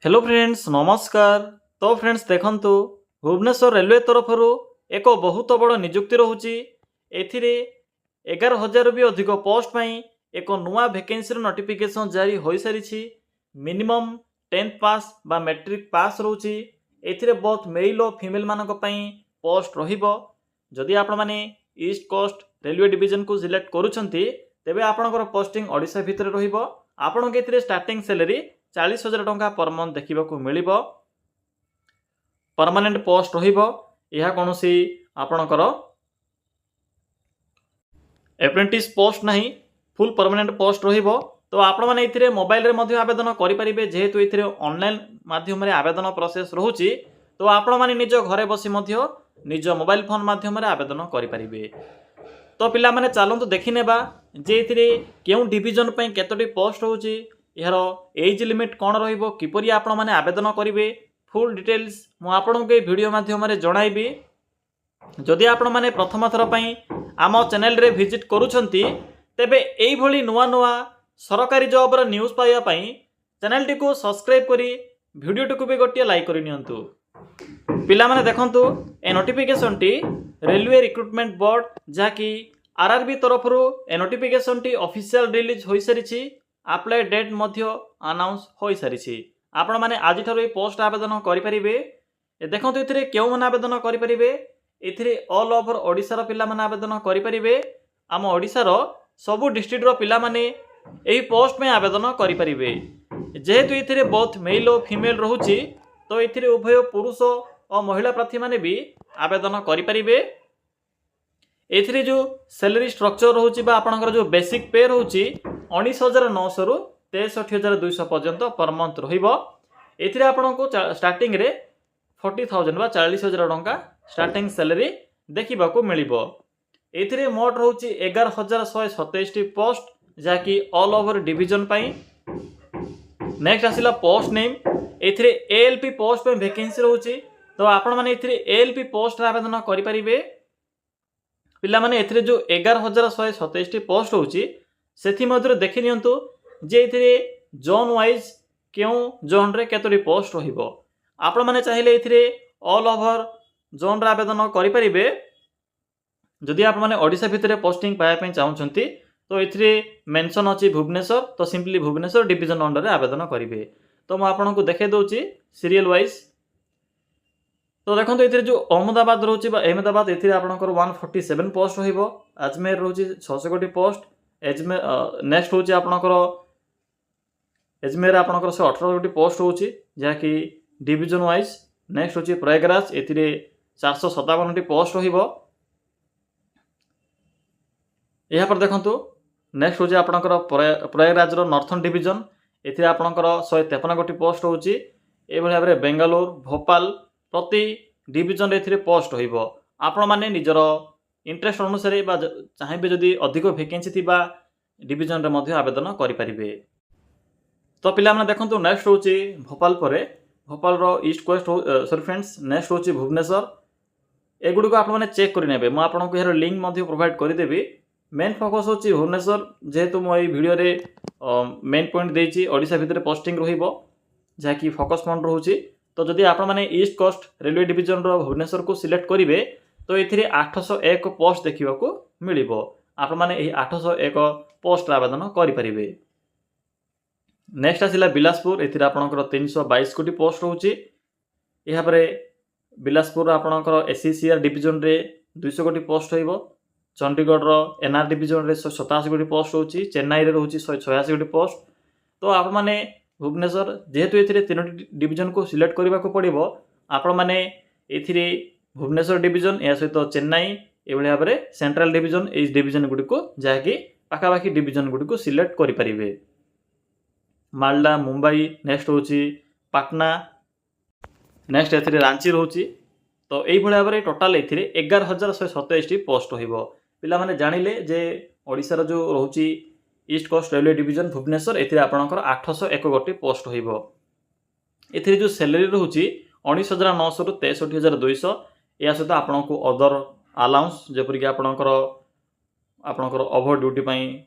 Hello friends नमस्कार। तो friends देखंतु भुवनेश्वर रेलवे तरफ एक बहुत बड़ नियुक्ति रोचे। एथिरे 11,000 भी अधिक पोस्ट पाई एक नुआ वैकेंसी नोटिफिकेशन जारी हो सारी। मिनिमम 10th पास बा मैट्रिक पास रोचे। एथिरे बहुत मेल और फीमेल मानक पई पोस्ट रहिबो। जदि आपण माने ईस्ट कोस्ट रेलवे डिवीजन को सिलेक्ट करूछंती तेबे आपणकर पोस्टिंग ओडिशा भितर रहिबो। आपण के एथिरे स्टार्टिंग सैलरी 40,000 टंका पर मंथ देखा मिल परमानेंट पोस्ट रहा कौन सी आपणकर एप्रेंटिस पोस्ट नहीं फुल परमानेंट पोस्ट तो आपण मैंने मोबाइल रे आवेदन करेंगे जेहेतु ये ऑनलाइन माध्यम आवेदन प्रोसेस रोचे तो आपण मैंने निज घरे बसी निज मोबाइल फोन माध्यम आवेदन करेंगे। तो पिला माने चलतु देखने जे क्यों डिविजन केतोटी पोस्ट रोचे यार एज लिमिट कौन रहीपर आपण मैंने आवेदन करेंगे फुल डिटेल्स मु आपन को वीडियो माध्यम जनइबी। जदि आपण मैंने प्रथम थर पर आम चैनल रे विजिट करुछंती तेबे एई भली नुआ नुआ सरकारी जॉबर न्यूज पाइबापी चैनल टी को सब्सक्राइब करी वीडियो टी को भी गोटे लाइक कर नियंतु। पिला माने देखंतु ए नोटिफिकेशन टी रेलवे रिक्रुटमेंट बोर्ड जहाँकि आरआरबी तरफ ए नोटिफिकेशन टी ऑफिशियल रिलीज हो सारी। अप्लाई डेट अनाउंस हो सारी। आपण मैंने आज ठार पोस्ट आवेदन करेंगे। देखो ये क्यों मैंने आवेदन करेंगे ये ऑल ओवर ओडिशार पिला माने आवेदन करेंगे। आम ओडिशार सबू डिस्ट्रिक्टर पिला माने यही पोस्ट में आवेदन करेंगे। जेहेतु ये बहुत मेल और फीमेल रोचे तो ये उभय पुरुष और महिला प्रार्थी माने भी आवेदन करेंगे। एथिरे जो सैलरी स्ट्रक्चर रोचे आपणकर जो बेसिक पे रोचे 19,900 रु 63,200 पर्यंत पर मंथ रहिबो। एथिरे आपनको स्टार्टिंग रे 40,000 बा 40,000 टंका स्टार्टिंग सैलरी देखिबा को मिलिबो। एथिरे मोट रहउची 11,127 पोस्ट जाकी ऑल ओवर डिवीजन पाई। नेक्स्ट आसिला पोस्ट नेम एथिरे एएलपी पोस्ट पे वैकेंसी रहउची तो आपण माने एथिरे एएलपी पोस्ट आवेदन करि परिबे। पिला माने एथिरे जो 11,127 पोस्ट होउची सेथि मध्य देखि नियंतु जे एथिरे जोन वाइज क्यों जोन रे केतोटी पोस्ट रहिबो। आपण माने चाहिले एथिरे ऑल ओवर जोन रे आवेदन करि परिबे। जदि आपण माने ओडिशा भितरे पोस्टिंग पाया पई चाहुचंती तो एथिरे मेंशन अछि भुवनेश्वर तो सिंपली भुवनेश्वर डिवीजन अंडर रे आवेदन करिवे। तो म आपन को देखे दोची सीरियल वाइज। तो देखो ये जो अहमदाबाद रोचे अहमदाबाद ये आपंकर 147 पोस्ट रहिबो। अजमेर रोचे 600 गोटी पोस्ट। नेक्स्ट हूँ आपंकर अजमेर आपंकर 118 गोटी पोस्ट रोचे जहाँकि डिवीजन वाइज। नेक्स्ट हूँ प्रयागराज ए 457 पोस्ट रहिबो। यहाँ पर देखो नेक्स्ट हूँ आपंकर प्रयागराज नॉर्थर्न डिवीजन ए आपंकर 153 गोटी पोस्ट रोचे। ये भाव में बेंगालोर भोपाल प्रति डिवीजन रे पोस्ट रहिबो। आपण माने निजर इंटरेस्ट अनुसार चाहिए जदि अधिक वैकेंसी थिबा डिवीजन रे मध्य आवेदन करि परिबे। तो पिला माने देखंतु नेक्स्ट होची भोपाल परे भोपाल रो east coast sorry friends next होची भुवनेश्वर। एगुडी को आपण माने चेक करि नेबे। म आपन को हेर लिंक मध्य प्रोवाइड करि देबी। मेन फोकस होची भुवनेश्वर जेहेतु मो ए वीडियो रे मेन पॉइंट देछि ओडिशा भितर पोस्टिंग रहिबो जाकी फोकस पॉइंट रहउची। तो जदि आपण माने ईस्ट कोस्ट रेलवे डिवीजन रो भुवनेश्वर को सिलेक्ट करेंगे तो ये 801 पोस्ट देखा मिलिबो। आपण माने 801 पोस्ट आवेदन करेंगे। नेक्स्ट आसिला बिलासपुर ये आपंकर 322 कोटी पोस्ट रोचे। यहाँ पर बिलासपुर आपंकर एससीसीआर डिवीजन रे 200 कोटी पोस्ट रहिबो। चंडीगढ़ रो एनआर डिवीजन रे 187 कोटी पोस्ट रोची। चेन्नई रे रोची 186 कोटी पोस्ट। तो आपण माने भुवनेश्वर जेहेतु ये 3 डिवीजन को सिलेक्ट करने को पड़ो आपण मैंने ये भुवनेश्वर डिवीजन या सहित चेन्नई ये भाव में सेंट्रल डिवीजन ये डिवीजन गुड़ी को जहाँकि पाखापाखि डिवीजन गुड़ी को सिलेक्ट करेंगे। मालदा मुंबई नेक्स्ट होची पाटना नेक्स्ट ये रांची रोची। तो यही भाव में टोटाल ये 11,127 पोस्ट रहिबो। पिला माने जानिले जे ओडिशार जो रोची east coast railway division Bhubaneswar ये आपंकर 801 गोटी पोस्ट रहिबो। एथिरे जो सैलरी रोची 19,900 रु 63,200। या सहित आपण को अदर अलाउंस जेपरिक आपणकर ओभर ड्यूटी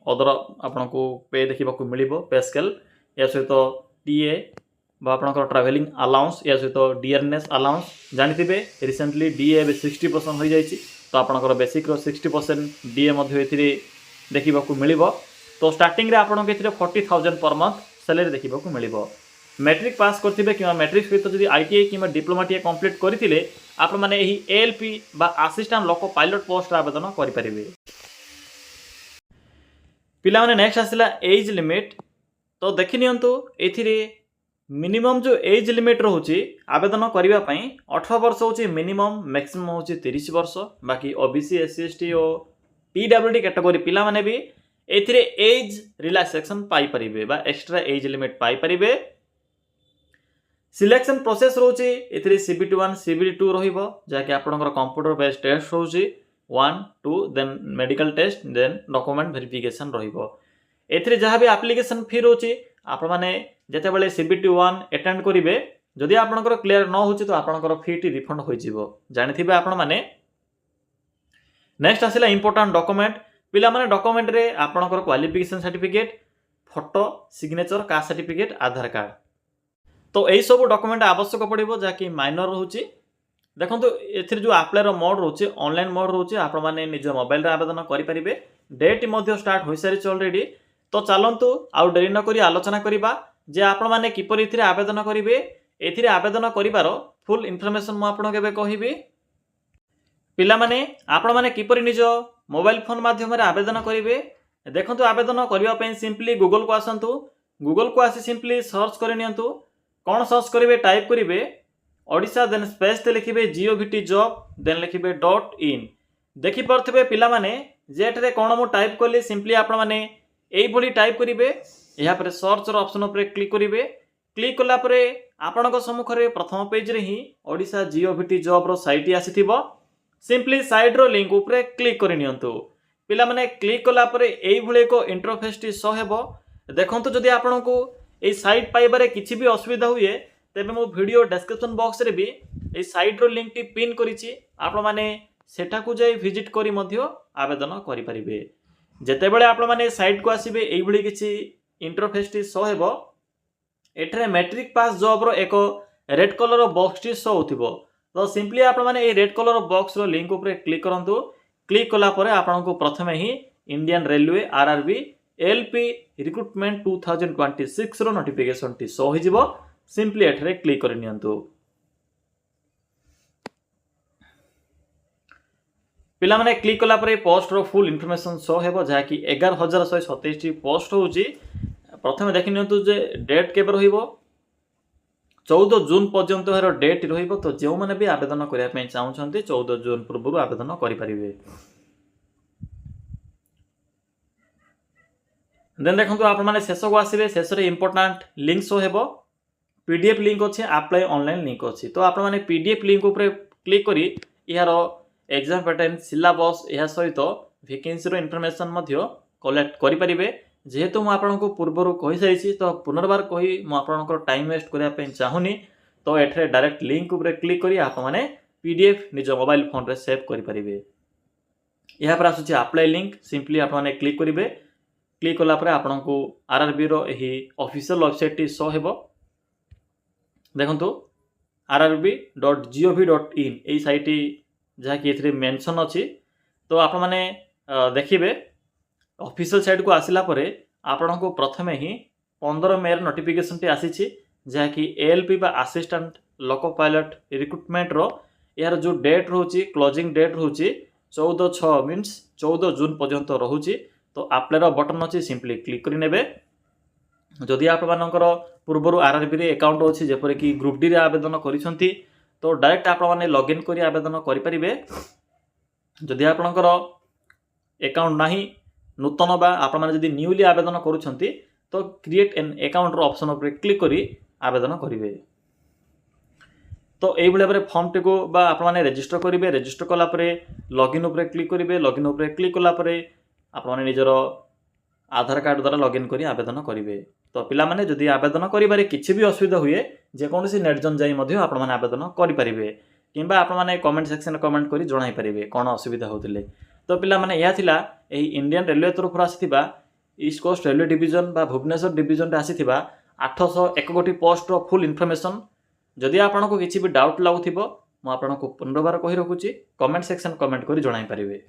अदर आपण को पे देखा मिलिबो पे स्केल या सहित टीए बा आपणकर ट्रावेलिंग अलाउंस या सहित डियरनेस अलाउंस जानिथिबे रिसेंटली डीए एबे 60% हो जाइछि तो आपणकर बेसिक रो 60% डीए मध्ये एथिरे देखिबाकू मिलिबो। तो स्टार्टिंग रे आपणक एथिरे 40,000 पर मंथ सैलरी देखिबाकू मिलिबो। मैट्रिक पास करथिबे किबा मैट्रिक सहित जदि आईटीआई किबा डिप्लोमा टिए कंप्लीट करथिले आपण माने एही एएलपी बा असिस्टेंट लोको पायलट पोस्ट आवेदन करि परिबे। पिला माने नेक्स्ट आसिला एज लिमिट। तो देखि नियंतु एथिरे मिनिमम जो एज लिमिट रोचे आवेदन करने 18 वर्ष होची मिनिमम, मैक्सिमम होची 30 वर्ष। बाकी ओबीसी एससी एसटी और पीडब्ल्यूडी कैटेगरी पिला माने भी एथिरे एज रिलैक्सेशन पाई परिबे बा एक्स्ट्रा एज लिमिट पाई परिबे। सिलेक्शन प्रोसेस रोचे एथिरे सीबीटी 1 सीबीटी 2 रहिबो जाके आपनकर कंप्यूटर बेस्ड टेस्ट होची 1 2 then medical test then document verification रहिबो। एथिरे जहाँ भी एप्लिकेशन फी रोचे आपण माने जेते बेले सीबीटी 1 अटेंड करिवे जदि आपनकर क्लियर न होची तो आपनकर फी टी रिफंड होई जिवो जानिथिबे आपण माने। नेक्स्ट आसिला इंपोर्टेंट डॉक्यूमेंट। पिला माने डॉक्यूमेंट रे आपनकर qualification certificate, photo, signature, caste certificate, Aadhaar card. तो यही सब डॉक्यूमेंट आवश्यक पड़िबो जाकि माइनर रहउची। देखंतु एथिर जो अप्लाई रो मोड रहउची ऑनलाइन मोड रहउची आपण माने निज मोबाइल रे आवेदन करि परिबे। डेट मध्ये स्टार्ट होई सारिछ ऑलरेडी। तो चलंतु आउ डेरी न करी आलोचना करिबा जे आपण माने किपरि एथिरे आवेदन करिवे। एथिरे आवेदन करिवार फुल इन्फॉर्मेशन मु आपण केबे कहिबी। पिला माने आपण माने किपरि निज मोबाइल फोन माध्यम रे आवेदन करिवे। देखंतु आवेदन करिवा पई सिंपली गूगल को आसंतु। गूगल को आसी सिंपली सर्च करि नियंतु। कौन सर्च करिवे टाइप करिवे ओडिशा देन स्पेस ते लिखिबे जीओवीटी जॉब देन लिखिबे .in। देखि परथिबे पिला माने जेट रे कोन मु टाइप करली सिंपली आपण माने एई भली टाइप करिवे। या पर सर्च रो ऑप्शन ऊपर क्लिक करिवे। क्लिक कला परे आपणक सम्मुख रे प्रथम पेज रे ही ओडिशा जीओवीटी जॉब रो साइट आसीथिबो। सिंपली साइड रो लिंक ऊपर क्लिक करि नियंतु। पिला माने क्लिक कला परे एई भली को इंटरफेस टी शो हेबो। देखंतु जदि आपणको ए साइट पाइबारे किछि भी असुविधा हुए तेबे मो वीडियो डिस्क्रिप्शन बॉक्स रे भी ए साइट रो लिंक टी पिन करिछि। आपण माने सेठा को जाई विजिट करी मध्य आवेदन करि परिबे। जेते बेले आपण माने साइट को आसीबे एई भली किछि इंटरफेस टी शो हेबो। एठरे मैट्रिक पास जॉब रो एक रेड कलर रो बॉक्स टी शो होथिबो। तो सिंपली आपण माने ए रेड कलर रो बॉक्स रो लिंक ऊपर क्लिक करंतु। क्लिक कला परे आपण को प्रथमे ही Indian railway RRB LP recruitment 2026 रो नोटिफिकेशन टी शो होइजिबो। सिंपली एठरे क्लिक करि नियंतु। पिला माने क्लिक कला परे पोस्ट रो फुल इन्फॉर्मेशन शो हेबो जहा कि 11,127 टी पोस्ट होउची। प्रथमे देखि नियंतु जे डेट केबे रहिबो 14 जून पर्यंत हेरो डेट रहिबो। तो जेउ माने भी आवेदन करिया पय चाहउछन्ती 14 जून पूर्व आवेदन करि परिबे। देन देखंतु आपण माने शेष को आसीबे। शेष रे इंपोर्टेंट लिंक शो हेबो। पीडीएफ लिंक अछि, अप्लाई ऑनलाइन लिंक अछि। तो आपण माने पीडीएफ लिंक ऊपर क्लिक करी यारो एग्जाम पैटर्न सिलेबस या सहित वैकेंसी रो इन्फॉर्मेशन मध्य कलेक्ट करि परिबे। जेहेतु मु आपनको पूर्वरु कहि साइछि तो पुनर्बार कहि मु आपनको टाइम वेस्ट करिया पय चाहुनी। तो एठरे डायरेक्ट लिंक ऊपर क्लिक करी आपण माने पीडीएफ निज मोबाइल फोन रे सेव करि परिबे। या पर आसुछि अप्लाई लिंक। सिंपली आपण माने क्लिक करिवे। क्लिक कला परे आपनको आरआरबी रो एही ऑफिशियल वेबसाइट टी शो हेबो। देखंतु rrb.gov.in एई साइट जहा कि एथरे मेंशन अछि। तो आपण माने देखिबे ऑफिशियल साइट को आसिला परे आपनको प्रथमे ही 15 मे नोटिफिकेशन टी आसीछि जहा कि एएलपी बा असिस्टेंट लोको पायलट रिक्रुटमेंट रो यार जो डेट रहउची क्लोजिंग डेट रहउची 14/6 मींस 14 जून पर्यंत रहउची। तो अप्लाई रो बटन अछि सिंपली क्लिक करि नेबे। जदि आप मानकर पूर्व आरआरबी रे अकाउंट अछि जेपर कि ग्रुप डी रे आवेदन करिसंती तो डायरेक्ट आप माने लॉगिन करी आवेदन करि परिबे। जदि आपनकर अकाउंट नाही नूतन बा आप माने जदि न्यूली आवेदन करूछंती तो क्रिएट एन अकाउंट रो ऑप्शन ऊपर क्लिक करी आवेदन करिवे। तो एई भले बारे फॉर्म टी को बा आप माने रजिस्टर करिवे। रजिस्टर कला परे लॉगिन ऊपर क्लिक करिवे। लॉगिन ऊपर क्लिक कला परे आप माने निजर आधार कार्ड द्वारा लॉगिन करी आवेदन करिवे। तो पिला माने जदि आवेदन करिबारे किछि भी असुविधा हुए जे कोनोसी नेटजन जाई मध्य आपण माने आवेदन करि परिबे किंबा आपण माने कमेंट सेक्शन कमेंट करी जणाई परिबे कोन असुविधा होतिले। तो पिला माने या थिला एही इंडियन रेलवे तरफ आसीथिबा ईस्ट कोस्ट रेलवे डिवीजन बा भुवनेश्वर डिवीजन रे आसीथिबा 801 गोटी पोस्ट फुल इनफॉरमेशन। जदि आपको किसी भी डाउट लगुव मुझे पुनर्बार कही रखुची कमेंट सेक्शन कमेंट कर जणाई पारिबे।